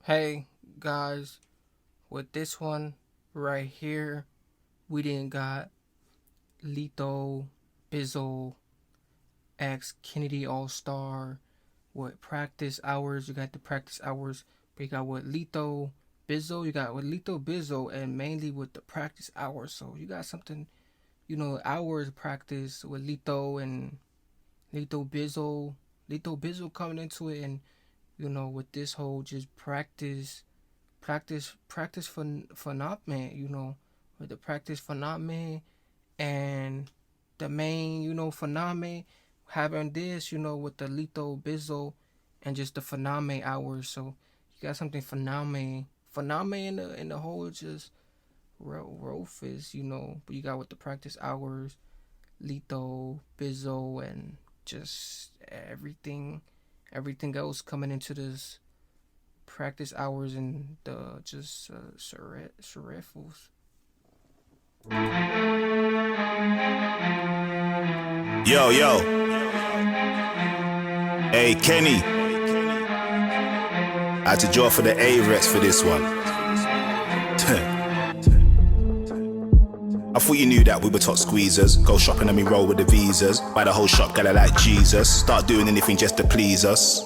Hey guys, with this one right here, we didn't got Lito, Bizzle, X, Kennedy Allstar. What practice hours? You got the practice hours, but you got with Lito, Bizzle. You got with Lito, Bizzle, and mainly with the practice hours. So you got something, hours practice with Lito and Lito Bizzle. Lito Bizzle coming into it, and with this whole just practice for not man, with the practice for not man and the main, for not man having this, with the Lito Bizzle and just the Faname hours. So you got something Faname in the whole just Rofus, but you got with the practice hours, Lito, Bizzle and just everything else coming into this practice hours and the just Serifos. Yo, yo. Hey, Kenny. I had to draw for the A-Rex for this one. I thought you knew that we were top squeezers. Go shopping and me roll with the visas. Buy the whole shop, gotta like Jesus. Start doing anything just to please us.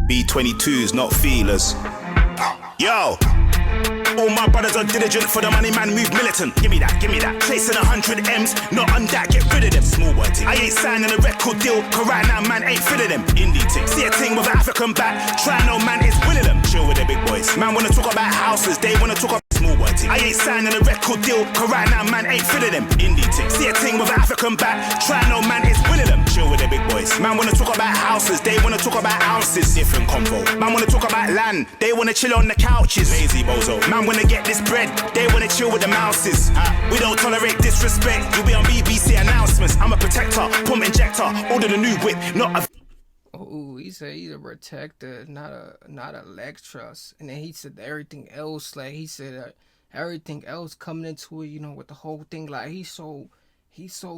B22s, not feelers. Yo! All my brothers are diligent for the money, man, move militant. Give me that. Chasing 100 M's, not on that, get rid of them. Small word ting. I ain't signing a record deal, cause right now, man, ain't filling them. Indie ting. See a ting with an African back, try no man, it's winning them. Chill with the big boys. Man wanna talk about houses, they wanna talk about small word ting. I ain't signing a record deal, cause right now, man, ain't filling them. Indie ting. See a ting with an African back, try no man, it's winning them. Chill with the big boys. Man wanna talk about houses, they wanna talk about ounces. Different convo. Man wanna talk about land, they wanna chill on the couches. Lazy bozo. Man wanna get this bread, they wanna chill with the mouses. We don't tolerate disrespect, you'll be on BBC announcements. I'm a protector, pump injector, order the new whip, not a... Oh, he said he's a protector, not a lectress. And then he said everything else, like he said everything else coming into it, with the whole thing, like he's so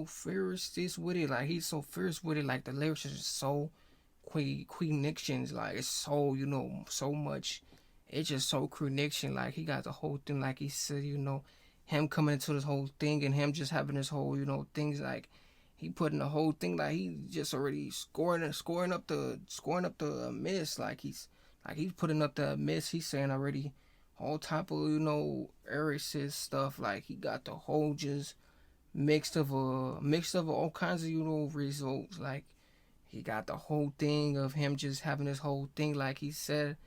fierce with it, like he's so fierce with it, like the lyrics is so connections, like it's so, so much. It's just so connection, like he got the whole thing, like he said, him coming into this whole thing and him just having this whole, things like he putting the whole thing, like he just already scoring up the miss, like he's putting up the miss. He's saying already all type of Ericsson stuff, like he got the whole just mixed of all kinds of results, like he got the whole thing of him just having this whole thing, like he said,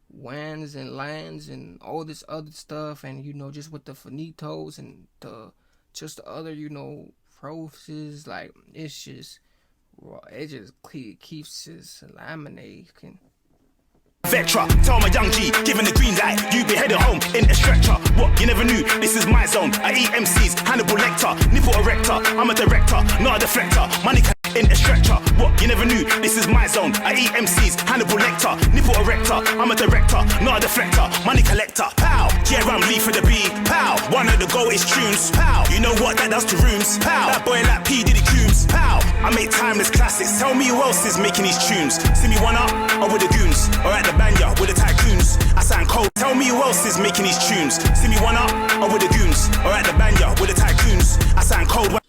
wands and lands and all this other stuff, and just with the finitos and the other process, like it just keeps his laminating. Vectra, tell my young G, giving the green light, you be headed home in a stretcher. What, you never knew, this is my zone. I eat MCs, Hannibal Lecter, nipple erector. I'm a director, not a deflector. Money in a stretcher. What, you never knew, this is my zone. I eat MCs, Hannibal Lecter, nipple erector. I'm a director, not a deflector. Money collector, pow. GRM leave for the B, pow. One of the greatest tunes, pow. You know what that does to rooms, pow. That boy like P Diddy Coombs, pow. I make timeless classics. Tell me who else is making these tunes. See me one up, or with the goons, or at the banya with the tycoons. I sound cold. Tell me who else is making these tunes. See me one up, or with the goons, or at the banya with the tycoons. I sound cold.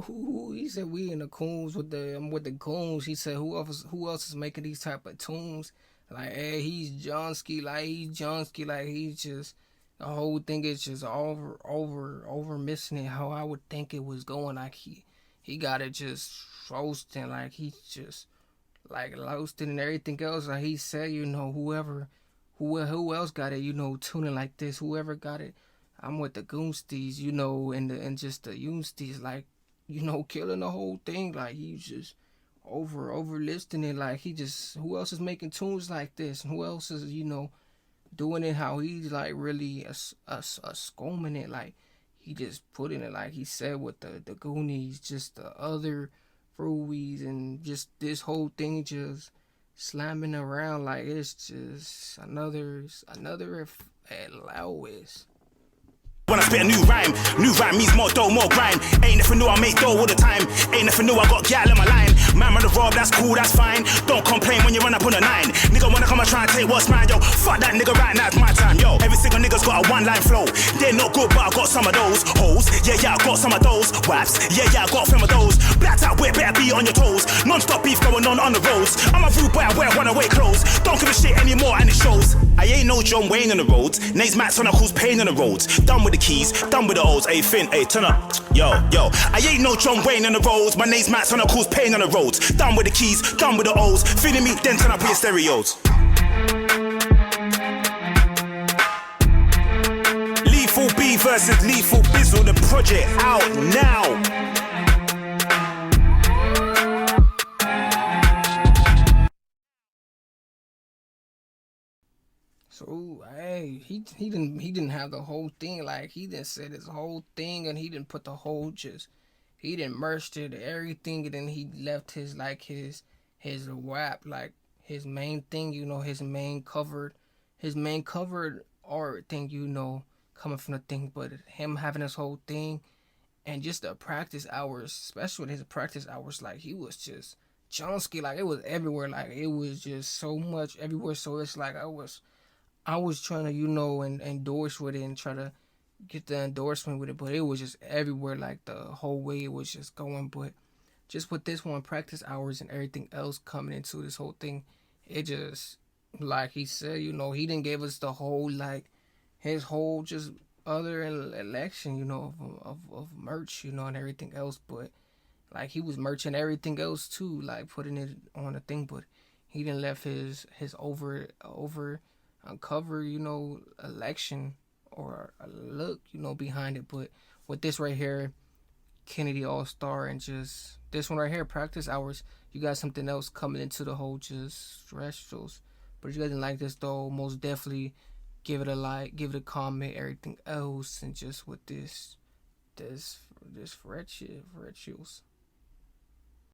Ooh, he said we in the coons with the goons. He said who else is making these type of tunes? Like, hey, he's Johnsky, like he's just the whole thing is just over missing it how I would think it was going. Like he got it just roasting, like he's just like roasting and everything else. Like he said, who else got it, tuning like this, whoever got it. I'm with the goonsties, and just the unsties, like, killing the whole thing. Like he's just over listening. Like he just, who else is making tunes like this? And who else is, doing it how he's like really a scomming it? Like he just putting it like he said with the Goonies, just the other Fruies, and just this whole thing just slamming around like it's just another allowance. When I spit a new rhyme means more dough, more grind. Ain't if I knew I make dough all the time. Ain't if I knew I got gal in my line. Man on the rob, that's cool, that's fine. Don't complain when you run up on a 9. Nigga wanna come and try and take what's mine, yo. Fuck that nigga right now, it's my time, yo. Every single nigga's got a one-line flow. They're not good, but I got some of those. Hoes, yeah, I got some of those. Waps, yeah, I got some of those. Blacked out, whip, better be on your toes. Non-stop beef going on the roads. I'm a rude boy, I wear runaway clothes. Don't give a shit anymore, and it shows. I ain't no John Wayne on the roads. Nate's Max on, I cause pain on the roads. Done with the keys, done with the O's. Hey, Finn, hey, turn up. Yo. I ain't no John Wayne on the roads. My name's Max on, I cause pain on the roads. Done with the keys, done with the O's. Feeling me, then turn up with your stereos. Lethal B versus Lethal Bizzle, the project out now. So hey, he didn't have the whole thing. Like he didn't said his whole thing, and he didn't put the whole he didn't merged it everything, and then he left his rap, like his main thing, his main covered art thing, coming from the thing, but him having his whole thing, and just the practice hours, especially his practice hours, like he was just Johnsky, like it was everywhere, like it was just so much everywhere. So it's like I was trying to, and endorse with it and try to get the endorsement with it, but it was just everywhere, like the whole way it was just going. But just with this one, practice hours and everything else coming into this whole thing, it just, like he said, he didn't give us the whole, like, his whole just other election, of merch, and everything else. But, like, he was merching everything else too, like, putting it on a thing, but he didn't left his over uncover, election or a look, behind it. But with this right here, Kennedy Allstar, and just this one right here, practice hours, you got something else coming into the whole just terrestrials. But if you guys didn't like this though, most definitely give it a like, give it a comment, everything else, and just with this for red shit, for red shoes.